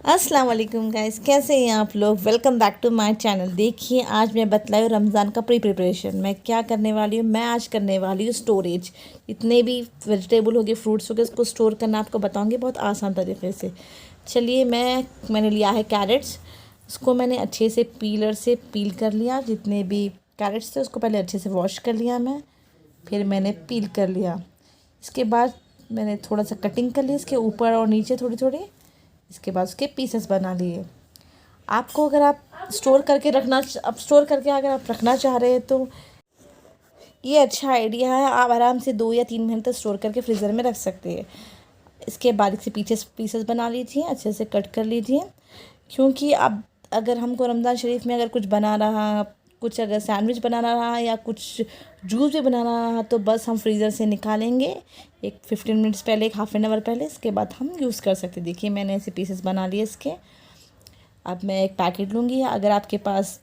अस्सलाम वालेकुम गाइस, कैसे हैं आप लोग। Welcome back to my channel. देखिए आज मैं बतलाई हूँ रमज़ान का प्रिपरेशन मैं क्या करने वाली हूँ। मैं आज करने वाली हूँ स्टोरेज। इतने भी वेजिटेबल हो गए, फ्रूट्स हो गए, उसको स्टोर करना आपको बताऊँगी बहुत आसान तरीके से। चलिए मैंने लिया है कैरेट्स। उसको मैंने अच्छे से पीलर से पील कर लिया। जितने भी कैरेट्स थे उसको पहले अच्छे से वॉश कर लिया मैं, फिर मैंने पील कर लिया। इसके बाद मैंने थोड़ा सा कटिंग कर लिया इसके ऊपर और नीचे थोड़ी थोड़ी। इसके बाद उसके पीसेस बना लिए। आपको अगर आप स्टोर करके अगर आप रखना चाह रहे हैं तो ये अच्छा आइडिया है। आप आराम से 2 या 3 महीने तक स्टोर करके फ्रीज़र में रख सकते हैं। इसके बारीक से पीसेस बना लीजिए, अच्छे से कट कर लीजिए। क्योंकि अब अगर हमको रमज़ान शरीफ में अगर कुछ बना रहा, कुछ अगर सैंडविच बनाना रहा या कुछ जूस भी बनाना रहा तो बस हम फ्रीज़र से निकालेंगे एक 15 मिनट्स पहले, एक हाफ एन आवर पहले। इसके बाद हम यूज़ कर सकते। देखिए मैंने ऐसे पीसेस बना लिए इसके। अब मैं एक पैकेट लूँगी। अगर आपके पास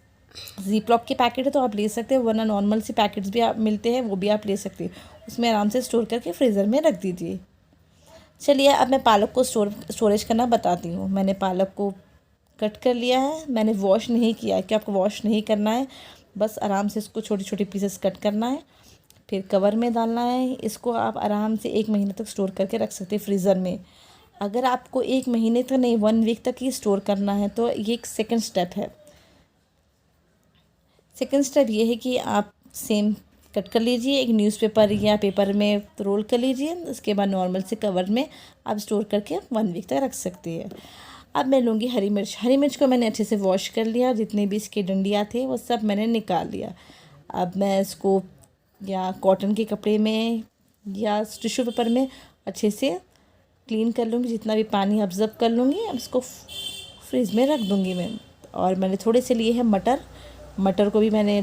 ज़िप्लॉक के पैकेट है तो आप ले सकते हैं, वरना नॉर्मल सी पैकेट्स भी आप मिलते हैं वो भी आप ले सकते हैं। उसमें आराम से स्टोर करके फ्रीज़र में रख दीजिए। चलिए अब मैं पालक को स्टोरेज करना बताती हूँ। मैंने पालक को कट कर लिया है। मैंने वॉश नहीं किया है कि आपको वॉश नहीं करना है, बस आराम से इसको छोटी छोटी पीसेस कट करना है, फिर कवर में डालना है। इसको आप आराम से 1 महीने तक स्टोर करके रख सकते हैं फ्रीज़र में। अगर आपको 1 महीने तक नहीं, 1 वीक तक ही स्टोर करना है तो ये एक सेकंड स्टेप है। सेकंड स्टेप ये है कि आप सेम कट कर लीजिए, एक न्यूज़पेपर या पेपर में रोल कर लीजिए। उसके बाद नॉर्मल से कवर में आप स्टोर करके 1 वीक तक रख सकते हैं। अब मैं लूँगी हरी मिर्च। हरी मिर्च को मैंने अच्छे से वॉश कर लिया। जितने भी इसके डंडियाँ थे वो सब मैंने निकाल लिया। अब मैं इसको या कॉटन के कपड़े में या टिश्यू पेपर में अच्छे से क्लीन कर लूँगी, जितना भी पानी ऑब्ज़र्व कर लूँगी। अब इसको फ्रीज़ में रख दूँगी मैं। और मैंने थोड़े से लिए हैं मटर को भी मैंने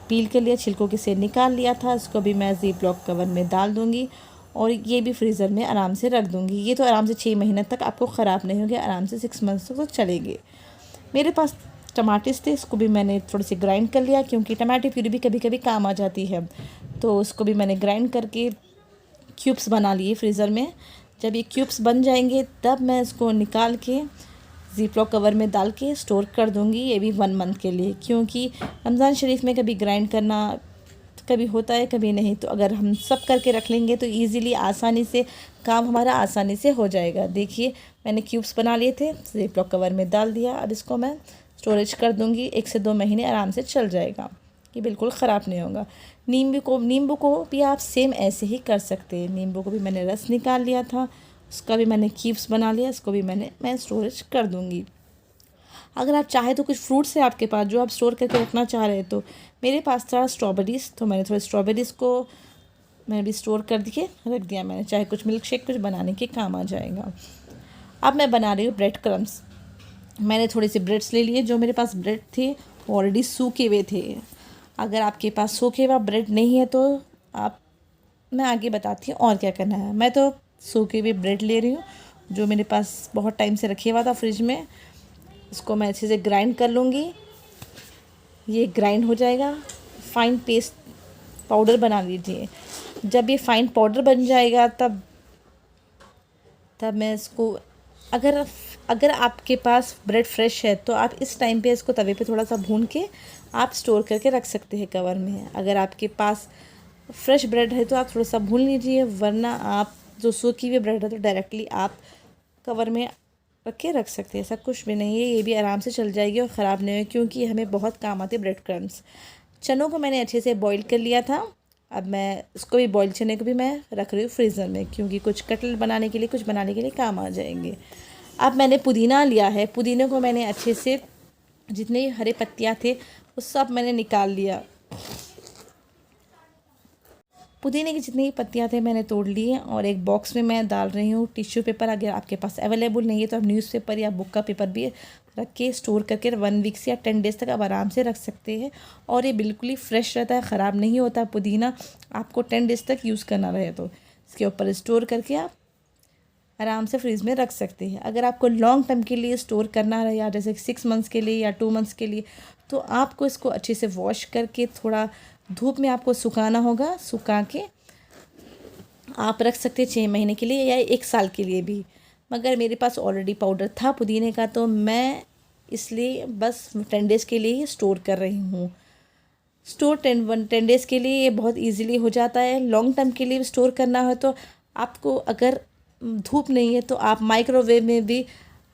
पील कर लिया, छिलकों के से निकाल लिया था। इसको भी मैं ज़िप्लॉक कवर में डाल दूँगी और ये भी फ्रीज़र में आराम से रख दूँगी। ये तो आराम से 6 महीने तक आपको ख़राब नहीं होंगे, आराम से 6 मंथ्स तक तो चलेंगे। मेरे पास टमाटर थे, इसको भी मैंने थोड़े से ग्राइंड कर लिया क्योंकि टमाटर प्यूरी भी कभी कभी काम आ जाती है। तो उसको भी मैंने ग्राइंड करके क्यूब्स बना लिए फ्रीज़र में। जब ये क्यूब्स बन जाएंगे तब मैं इसको निकाल के ज़िप्लॉक कवर में डाल के स्टोर कर दूँगी, ये भी 1 मंथ के लिए। क्योंकि रमज़ान शरीफ में कभी ग्राइंड करना कभी होता है कभी नहीं, तो अगर हम सब करके रख लेंगे तो ईज़िली आसानी से काम हमारा आसानी से हो जाएगा। देखिए मैंने क्यूब्स बना लिए थे, ज़िप्लॉक कवर में डाल दिया। अब इसको मैं स्टोरेज कर दूँगी, 1 से 2 महीने आराम से चल जाएगा, ये बिल्कुल ख़राब नहीं होगा। नींबू को भी आप सेम ऐसे ही कर सकते हैं। नींबू को भी मैंने रस निकाल लिया था, उसका भी मैंने क्यूब्स बना लिया। इसको भी मैं स्टोरेज कर दूँगी। अगर आप चाहें तो कुछ फ्रूट्स है आपके पास जो आप स्टोर करके रखना चाह रहे हैं, तो मेरे पास था स्ट्रॉबेरीज़, तो मैंने थोड़े स्ट्रॉबेरीज़ को मैंने भी स्टोर कर दिए रख दिया मैंने, चाहे कुछ मिल्क शेक कुछ बनाने के काम आ जाएगा। अब मैं बना रही हूँ ब्रेड क्रम्स। मैंने थोड़े से ब्रेड्स ले लिए। जो मेरे पास ब्रेड थे वो ऑलरेडी सूखे हुए थे। अगर आपके पास सूखे हुआ ब्रेड नहीं है तो मैं आगे बताती हूँ और क्या करना है। मैं तो सूखे हुए ब्रेड ले रही हूँ जो मेरे पास बहुत टाइम से रखे हुआ था फ्रिज में। इसको मैं अच्छे से ग्राइंड कर लूँगी। ये ग्राइंड हो जाएगा, फाइन पेस्ट पाउडर बना लीजिए। जब ये फाइन पाउडर बन जाएगा तब मैं इसको, अगर आपके पास ब्रेड फ्रेश है तो आप इस टाइम पे इसको तवे पे थोड़ा सा भून के आप स्टोर करके रख सकते हैं कवर में। अगर आपके पास फ्रेश ब्रेड है तो आप थोड़ा सा भून लीजिए, वरना आप जो सूखी हुई ब्रेड है तो डायरेक्टली आप कवर में रख के रख सकते हैं। ऐसा कुछ भी नहीं है, ये भी आराम से चल जाएगी और ख़राब नहीं होगी क्योंकि हमें बहुत काम आते हैं ब्रेड क्रम्स। चनों को मैंने अच्छे से बॉईल कर लिया था। अब मैं इसको भी, बॉईल चने को भी मैं रख रही हूँ फ्रीज़र में क्योंकि कुछ कटलेट बनाने के लिए, कुछ बनाने के लिए काम आ जाएंगे। अब मैंने पुदीना लिया है। पुदीने को मैंने अच्छे से, जितने हरे पत्तियाँ थे वो सब मैंने निकाल लिया। पुदीने की जितनी पत्तियाँ थे मैंने तोड़ लिए और एक बॉक्स में मैं डाल रही हूँ टिश्यू पेपर। अगर आपके पास अवेलेबल नहीं है तो आप न्यूज़पेपर या बुक का पेपर भी रख के स्टोर करके 1 वीक से या 10 डेज़ तक आप आराम से रख सकते हैं। और ये बिल्कुल ही फ्रेश रहता है, ख़राब नहीं होता। पुदीना आपको 10 डेज़ तक यूज़ करना रहे तो इसके ऊपर स्टोर करके आप आराम से फ्रीज़ में रख सकते हैं। अगर आपको लॉन्ग टर्म के लिए स्टोर करना रहे, या जैसे 6 मंथ्स के लिए या 2 मंथ्स के लिए, तो आपको इसको अच्छे से वॉश करके थोड़ा धूप में आपको सुखाना होगा। सुखा के आप रख सकते हैं 6 महीने के लिए या 1 साल के लिए भी। मगर मेरे पास ऑलरेडी पाउडर था पुदीने का, तो मैं इसलिए बस 10 डेज़ के लिए ही स्टोर कर रही हूँ। स्टोर 10 डेज़ के लिए ये बहुत इजीली हो जाता है। लॉन्ग टर्म के लिए स्टोर करना हो तो आपको, अगर धूप नहीं है तो आप माइक्रोवेव में भी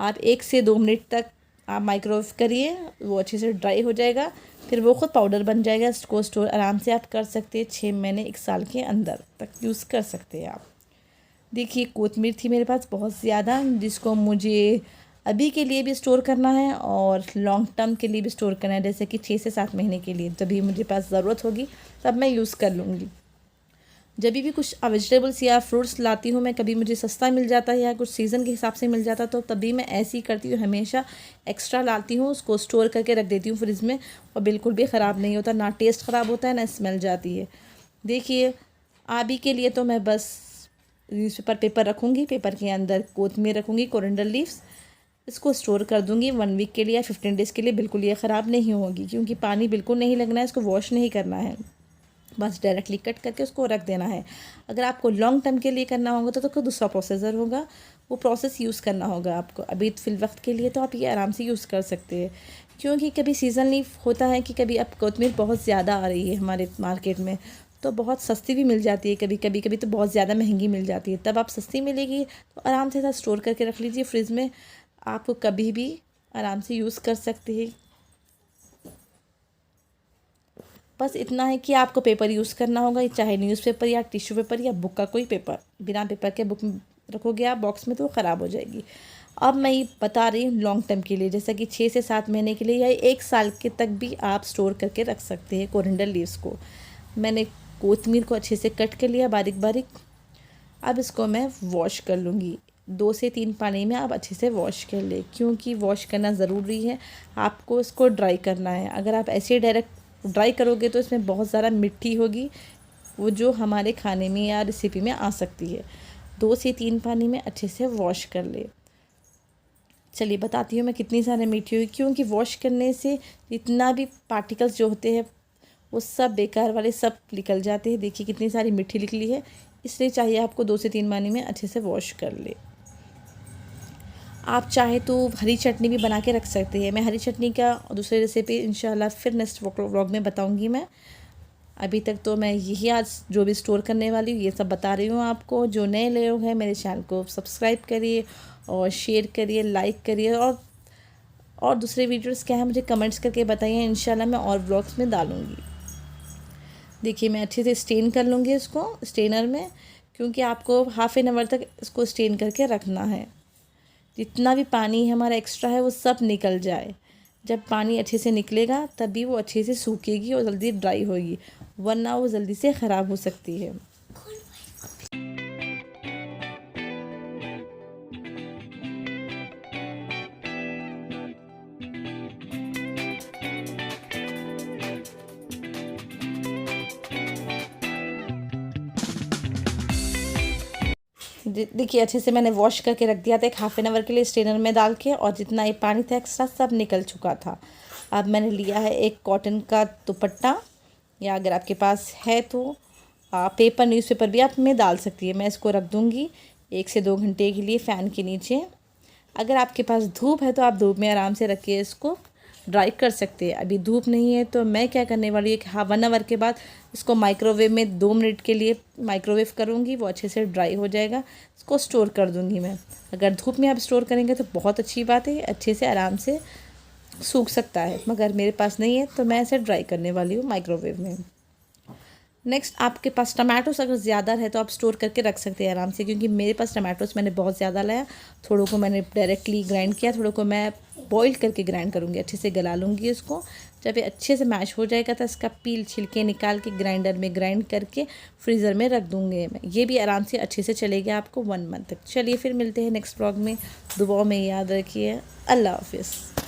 आप 1 से 2 मिनट तक आप माइक्रोवेव करिए, वो अच्छे से ड्राई हो जाएगा, फिर वो खुद पाउडर बन जाएगा। इसको स्टोर आराम से आप कर सकते हैं, 6 महीने 1 साल के अंदर तक यूज़ कर सकते हैं आप। देखिए कोतमीर थी मेरे पास बहुत ज़्यादा, जिसको मुझे अभी के लिए भी स्टोर करना है और लॉन्ग टर्म के लिए भी स्टोर करना है, जैसे कि 6 से 7 महीने के लिए। जब भी मुझे पास ज़रूरत होगी तब मैं यूज़ कर लूँगी। जब भी कुछ वेजिटेबल्स या फ्रूट्स लाती हूँ मैं, कभी मुझे सस्ता मिल जाता है या कुछ सीज़न के हिसाब से मिल जाता, तो तभी मैं ऐसे ही करती हूँ, हमेशा एक्स्ट्रा लाती हूँ, उसको स्टोर करके रख देती हूँ फ्रिज में, और बिल्कुल भी ख़राब नहीं होता, ना टेस्ट ख़राब होता है ना स्मेल जाती है। देखिए अभी के लिए तो मैं बस पेपर रखूँगी, पेपर के अंदर कोतमीर रखूँगी, कोरिएंडर लीव्स, इसको स्टोर कर दूँगी 1 वीक के लिए या 15 डेज़ के लिए। बिल्कुल ये ख़राब नहीं होगी, क्योंकि पानी बिल्कुल नहीं लगना है, इसको वॉश नहीं करना है, बस डायरेक्टली कट करके उसको रख देना है। अगर आपको लॉन्ग टर्म के लिए करना होगा तो कोई दूसरा प्रोसेसर होगा, वो प्रोसेस यूज़ करना होगा आपको। अभी फिल वक्त के लिए तो आप ये आराम से यूज़ कर सकते हैं, क्योंकि कभी सीज़नली होता है कि कभी अब कोतमीर बहुत ज़्यादा आ रही है हमारे मार्केट में, तो बहुत सस्ती भी मिल जाती है, कभी तो बहुत ज़्यादा महंगी मिल जाती है। तब आप सस्ती मिलेगी तो आराम से स्टोर करके रख लीजिए फ्रिज में, आपको कभी भी आराम से यूज़ कर सकते हैं। बस इतना है कि आपको पेपर यूज़ करना होगा, चाहे न्यूज़पेपर या टिश्यू पेपर या बुक का कोई पेपर। बिना पेपर के बुक रखोगे आप बॉक्स में तो वो ख़राब हो जाएगी। अब मैं ये बता रही हूँ लॉन्ग टर्म के लिए, जैसा कि 6 से 7 महीने के लिए या 1 साल के तक भी आप स्टोर करके रख सकते हैं कोरिएंडर लीव्स को। मैंने कोतमीर को अच्छे से कट कर लिया बारीक बारीक। अब इसको मैं वॉश कर लूँगी, 2 से 3 पानी में आप अच्छे से वॉश कर ले, क्योंकि वॉश करना ज़रूरी है। आपको इसको ड्राई करना है, अगर आप ऐसे डायरेक्ट ड्राई करोगे तो इसमें बहुत ज़्यादा मिट्टी होगी, वो जो हमारे खाने में या रेसिपी में आ सकती है। 2 से 3 पानी में अच्छे से वॉश कर ले। चलिए बताती हूँ मैं कितनी सारी मिट्टी हुई, क्योंकि वॉश करने से जितना भी पार्टिकल्स जो होते हैं वो सब बेकार वाले सब निकल जाते हैं। देखिए कितनी सारी मिट्टी निकली है, इसलिए चाहिए आपको 2 से 3 पानी में अच्छे से वॉश कर ले। आप चाहे तो हरी चटनी भी बना के रख सकते हैं। मैं हरी चटनी का दूसरी रेसिपी इंशाल्लाह फिर नेक्स्ट व्लॉग में बताऊंगी मैं। अभी तक तो मैं यही आज जो भी स्टोर करने वाली हूँ ये सब बता रही हूँ आपको। जो नए लोग हैं मेरे चैनल को सब्सक्राइब करिए और शेयर करिए, लाइक करिए, और दूसरे वीडियोस क्या है मुझे कमेंट्स करके बताइए, इंशाल्लाह मैं और व्लॉग्स में डालूँगी। देखिए मैं अच्छे से स्टेन कर लूँगी इसको स्टेनर में, क्योंकि आपको हाफ़ एन आवर तक इसको स्टेन करके रखना है। जितना भी पानी हमारा एक्स्ट्रा है वो सब निकल जाए। जब पानी अच्छे से निकलेगा तभी वो अच्छे से सूखेगी और जल्दी ड्राई होगी, वरना वो जल्दी से ख़राब हो सकती है। देखिए अच्छे से मैंने वॉश करके रख दिया था 1/2 एन आवर के लिए स्ट्रेनर में डाल के, और जितना ये पानी था एक्स्ट्रा सब निकल चुका था। अब मैंने लिया है एक कॉटन का दुपट्टा, या अगर आपके पास है तो पेपर न्यूज़पेपर भी आप में डाल सकती है। मैं इसको रख दूँगी 1 से 2 घंटे के लिए फ़ैन के नीचे। अगर आपके पास धूप है तो आप धूप में आराम से रखिए, इसको ड्राई कर सकते हैं। अभी धूप नहीं है तो मैं क्या करने वाली हूँ, 1 आवर के बाद इसको माइक्रोवेव में 2 मिनट के लिए माइक्रोवेव करूँगी, वो अच्छे से ड्राई हो जाएगा। इसको स्टोर कर दूँगी मैं। अगर धूप में आप स्टोर करेंगे तो बहुत अच्छी बात है, अच्छे से आराम से सूख सकता है, मगर मेरे पास नहीं है तो मैं इसे ड्राई करने वाली हूँ माइक्रोवेव में। नेक्स्ट आपके पास टमाटोस अगर ज़्यादा है तो आप स्टोर करके रख सकते हैं आराम से, क्योंकि मेरे पास टमाटोस मैंने बहुत ज़्यादा लाया। थोड़ों को मैंने डायरेक्टली ग्राइंड किया, थोड़ों को मैं बॉईल करके ग्राइंड करूँगी, अच्छे से गला लूँगी इसको। जब ये अच्छे से मैश हो जाएगा तो इसका पील छिलके निकाल के ग्राइंडर में ग्राइंड करके फ्रीज़र में रख दूँगी मैं। ये भी आराम से अच्छे से चलेगा आपको 1 मंथ तक। चलिए फिर मिलते हैं नेक्स्ट व्लॉग में। दुआओं में याद रखिए। अल्लाह हाफिज़।